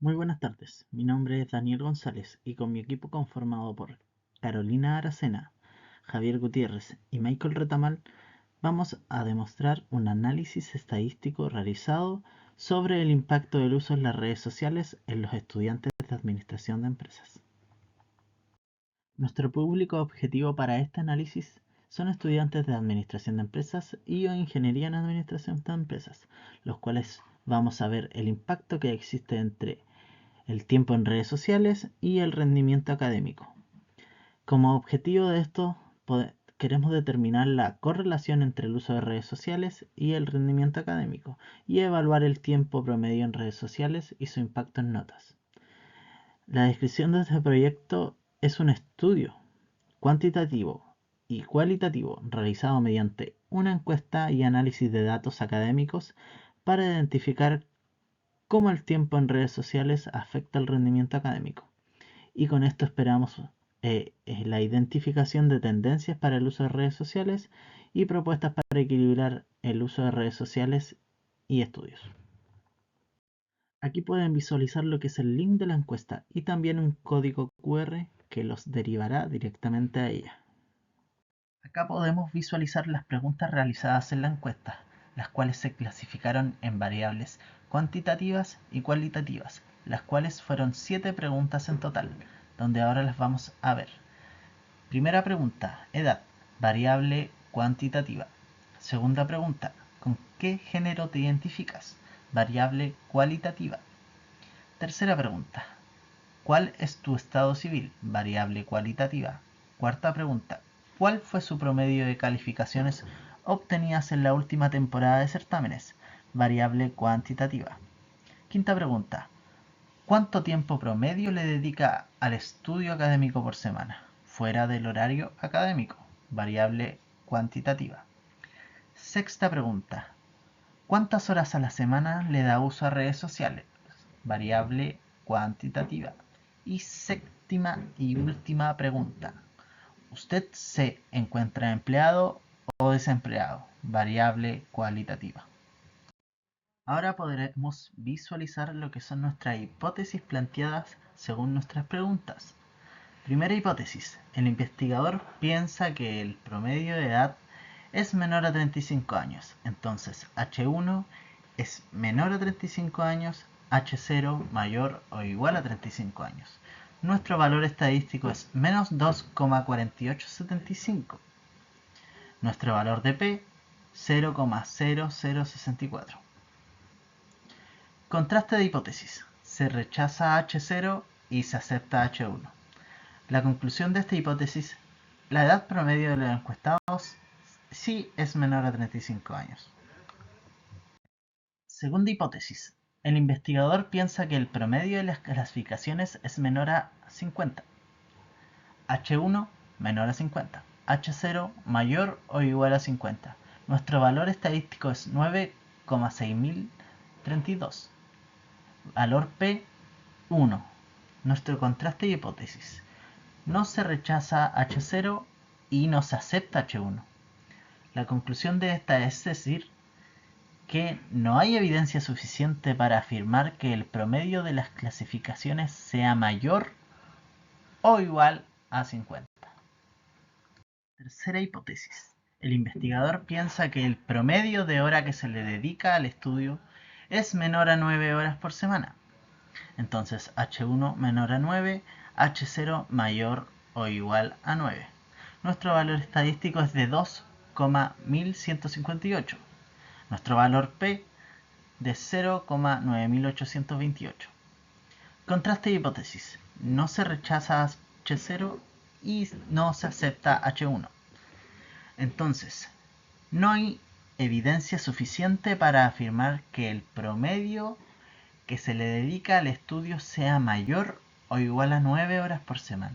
Muy buenas tardes, mi nombre es Daniel González y con mi equipo conformado por Carolina Aracena, Javier Gutiérrez y Michael Retamal vamos a demostrar un análisis estadístico realizado sobre el impacto del uso de las redes sociales en los estudiantes de administración de empresas. Nuestro público objetivo para este análisis son estudiantes de administración de empresas y o ingeniería en administración de empresas, los cuales vamos a ver el impacto que existe entre el tiempo en redes sociales y el rendimiento académico. Como objetivo de esto, queremos determinar la correlación entre el uso de redes sociales y el rendimiento académico y evaluar el tiempo promedio en redes sociales y su impacto en notas. La descripción de este proyecto es un estudio cuantitativo y cualitativo realizado mediante una encuesta y análisis de datos académicos para identificar cómo el tiempo en redes sociales afecta el rendimiento académico. Y con esto esperamos la identificación de tendencias para el uso de redes sociales y propuestas para equilibrar el uso de redes sociales y estudios. Aquí pueden visualizar lo que es el link de la encuesta y también un código QR que los derivará directamente a ella. Acá podemos visualizar las preguntas realizadas en la encuesta, las cuales se clasificaron en variables cuantitativas y cualitativas, las cuales fueron 7 preguntas en total, donde ahora las vamos a ver. Primera pregunta, edad, variable cuantitativa. Segunda pregunta, ¿con qué género te identificas? Variable cualitativa. Tercera pregunta, ¿cuál es tu estado civil? Variable cualitativa. Cuarta pregunta, ¿cuál fue su promedio de calificaciones obtenidas en la última temporada de certámenes? Variable cuantitativa. Quinta pregunta, ¿cuánto tiempo promedio le dedica al estudio académico por semana? Fuera del horario académico. Variable cuantitativa. Sexta pregunta, ¿cuántas horas a la semana le da uso a redes sociales? Variable cuantitativa. Y séptima y última pregunta, ¿usted se encuentra empleado o desempleado? Variable cualitativa. Ahora podremos visualizar lo que son nuestras hipótesis planteadas según nuestras preguntas. Primera hipótesis. El investigador piensa que el promedio de edad es menor a 35 años. Entonces, H1 es menor a 35 años, H0 mayor o igual a 35 años. Nuestro valor estadístico es menos 2,4875. Nuestro valor de P, 0,0064. Contraste de hipótesis. Se rechaza H0 y se acepta H1. La conclusión de esta hipótesis, la edad promedio de los encuestados sí es menor a 35 años. Segunda hipótesis. El investigador piensa que el promedio de las clasificaciones es menor a 50. H1 menor a 50. H0 mayor o igual a 50. Nuestro valor estadístico es 9,6032. Valor P, 1. Nuestro contraste de hipótesis. No se rechaza H0 y no se acepta H1. La conclusión de esta es decir que no hay evidencia suficiente para afirmar que el promedio de las clasificaciones sea mayor o igual a 50. Tercera hipótesis. El investigador piensa que el promedio de hora que se le dedica al estudio es menor a 9 horas por semana. Entonces H1 menor a 9, H0 mayor o igual a 9. Nuestro valor estadístico es de 2,1158. Nuestro valor P de 0,9828. Contraste de hipótesis. No se rechaza H0 y no se acepta H1. Entonces, no hay evidencia suficiente para afirmar que el promedio que se le dedica al estudio sea mayor o igual a 9 horas por semana.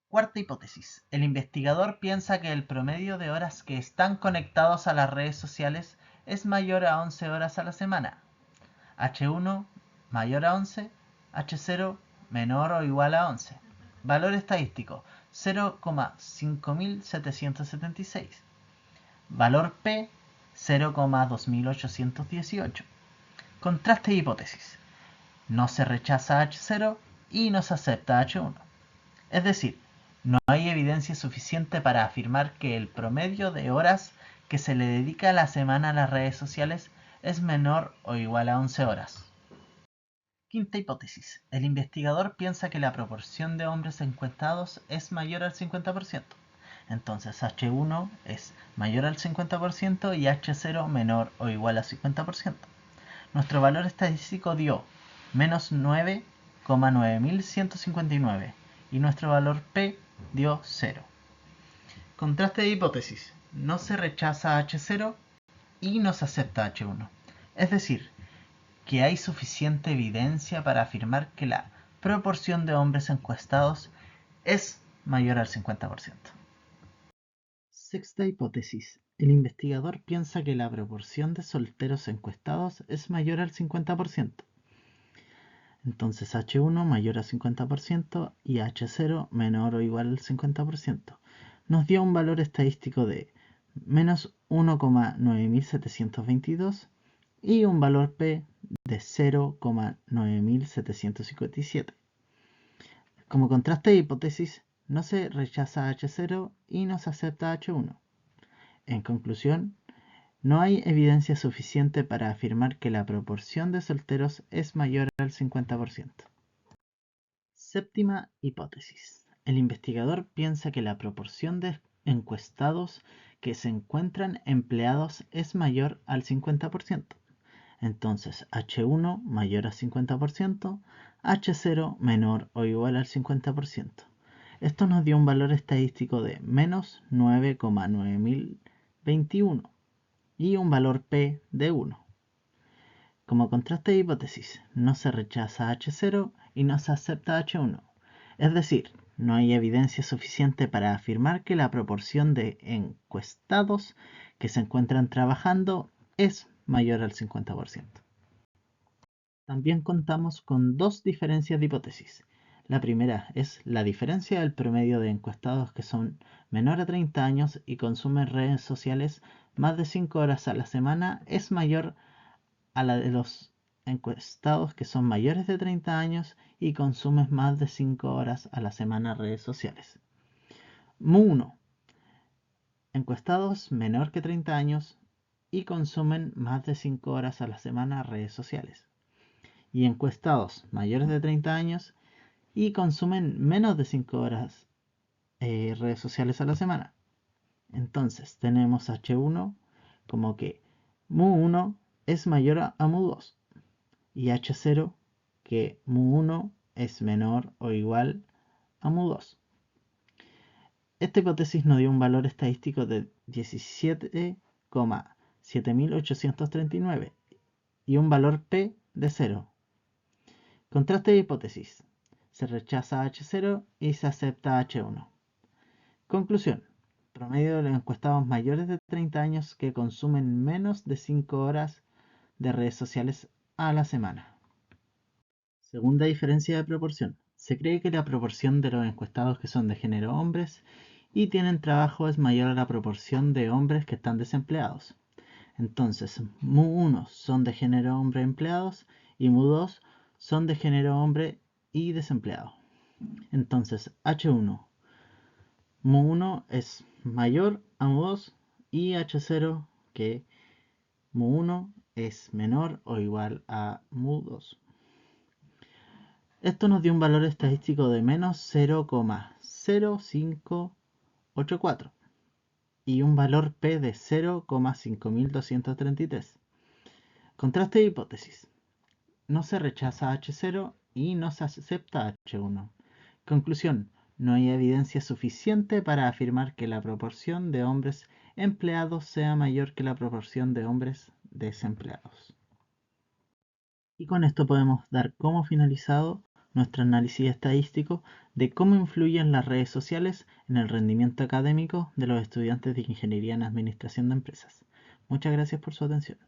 Cuarta hipótesis. El investigador piensa que el promedio de horas que están conectados a las redes sociales es mayor a 11 horas a la semana. H1 mayor a 11, H0 menor o igual a 11. Valor estadístico 0,5776. Valor P 0,2818. Contraste de hipótesis. no se rechaza H0 y no se acepta H1. Es decir, no hay evidencia suficiente para afirmar que el promedio de horas que se le dedica a la semana a las redes sociales es menor o igual a 11 horas. Quinta hipótesis. El investigador piensa que la proporción de hombres encuestados es mayor al 50%. Entonces H1 es mayor al 50% y H0 menor o igual a 50%. Nuestro valor estadístico dio menos 9,9159 y nuestro valor P dio 0. Contraste de hipótesis. No se rechaza H0 y no se acepta H1. Es decir, que hay suficiente evidencia para afirmar que la proporción de hombres encuestados es mayor al 50%. Sexta hipótesis. El investigador piensa que la proporción de solteros encuestados es mayor al 50%. Entonces H1 mayor al 50% y H0 menor o igual al 50%. Nos dio un valor estadístico de menos 1,9722 y un valor P de 0,9757. Como contraste de hipótesis, no se rechaza H0 y no se acepta H1. En conclusión, no hay evidencia suficiente para afirmar que la proporción de solteros es mayor al 50%. Séptima hipótesis. El investigador piensa que la proporción de encuestados que se encuentran empleados es mayor al 50%. Entonces H1 mayor al 50%, H0 menor o igual al 50%. Esto nos dio un valor estadístico de menos 9,9021 y un valor P de 1. Como contraste de hipótesis, no se rechaza H0 y no se acepta H1. Es decir, no hay evidencia suficiente para afirmar que la proporción de encuestados que se encuentran trabajando es mayor al 50%. También contamos con dos diferencias de hipótesis. La primera es la diferencia del promedio de encuestados que son menor a 30 años y consumen redes sociales más de 5 horas a la semana es mayor a la de los encuestados que son mayores de 30 años y consumen más de 5 horas a la semana redes sociales. Mu1. Encuestados menor que 30 años y consumen más de 5 horas a la semana redes sociales. Y encuestados mayores de 30 años y consumen menos de 5 horas redes sociales a la semana. Entonces tenemos H1 como que Mu1 es mayor a Mu2 y H0 que Mu1 es menor o igual a Mu2. Esta hipótesis nos dio un valor estadístico de 17,7839 y un valor P de 0. Contraste de hipótesis. Se rechaza H0 y se acepta H1. Conclusión. Promedio de los encuestados mayores de 30 años que consumen menos de 5 horas de redes sociales a la semana. Segunda diferencia de proporción. Se cree que la proporción de los encuestados que son de género hombres y tienen trabajo es mayor a la proporción de hombres que están desempleados. Entonces, Mu1 son de género hombre empleados y Mu2 son de género hombre y desempleado. Entonces, H1, Mu1 es mayor a Mu2 y H0 que Mu1 es menor o igual a Mu2. Esto nos dio un valor estadístico de menos 0,0584 y un valor P de 0,5233. Contraste de hipótesis. No se rechaza H0 y no se acepta H1. Conclusión. No hay evidencia suficiente para afirmar que la proporción de hombres empleados sea mayor que la proporción de hombres desempleados. Y con esto podemos dar como finalizado nuestro análisis estadístico de cómo influyen las redes sociales en el rendimiento académico de los estudiantes de Ingeniería en Administración de Empresas. Muchas gracias por su atención.